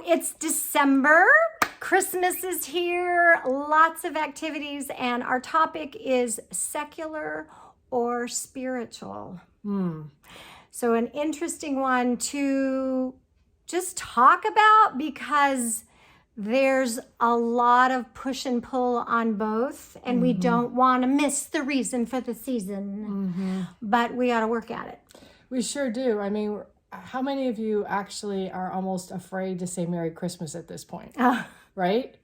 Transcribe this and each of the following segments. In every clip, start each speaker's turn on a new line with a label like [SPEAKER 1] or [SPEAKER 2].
[SPEAKER 1] it's December. Christmas is here, lots of activities, and our topic is secular or spiritual. So an interesting one to just talk about because there's a lot of push and pull on both, and we don't want to miss the reason for the season, but we ought to work at it.
[SPEAKER 2] We sure do. I mean, how many of you actually are almost afraid to say Merry Christmas at this point? Right?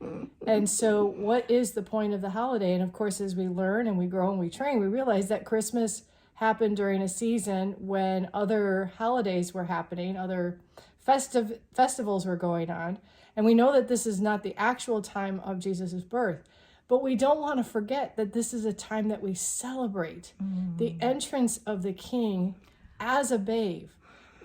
[SPEAKER 2] And so what is the point of the holiday? And of course, as we learn and we grow and we train, we realize that Christmas happened during a season when other holidays were happening, other festivals were going on. And we know that this is not the actual time of Jesus' birth. But we don't want to forget that this is a time that we celebrate the entrance of the King as a babe,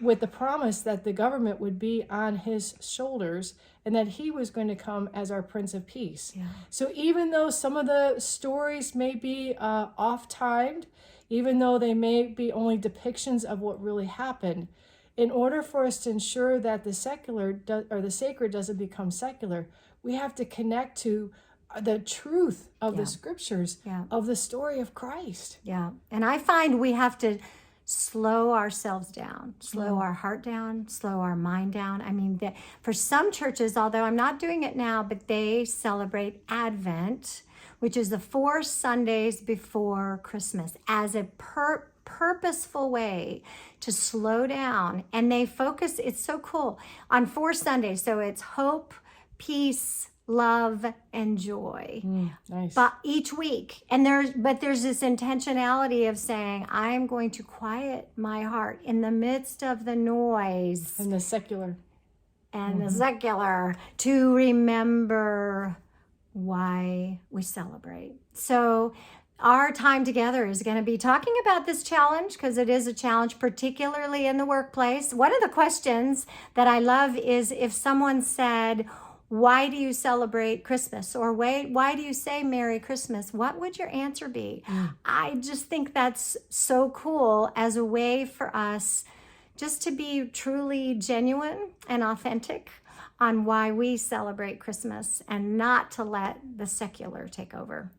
[SPEAKER 2] with the promise that the government would be on his shoulders and that he was going to come as our Prince of Peace. Yeah. So even though some of the stories may be off-timed, even though they may be only depictions of what really happened, in order for us to ensure that the secular or the sacred doesn't become secular, we have to connect to the truth of the scriptures, of the story of Christ.
[SPEAKER 1] Yeah, and I find we have to slow ourselves down, slow our heart down, slow our mind down. I mean, for some churches, although I'm not doing it now, but they celebrate Advent, which is the 4 Sundays before Christmas, as a purposeful way to slow down. And they focus, it's so cool, on 4 Sundays. So it's hope, peace, love, and joy.
[SPEAKER 2] Nice.
[SPEAKER 1] But each week. And there's this intentionality of saying, I'm going to quiet my heart in the midst of the noise.
[SPEAKER 2] And the secular.
[SPEAKER 1] And the secular, to remember why we celebrate. So our time together is going to be talking about this challenge, because it is a challenge, particularly in the workplace. One of the questions that I love is if someone said, why do you celebrate Christmas? Or why do you say Merry Christmas? What would your answer be? I just think that's so cool as a way for us just to be truly genuine and authentic on why we celebrate Christmas and not to let the secular take over.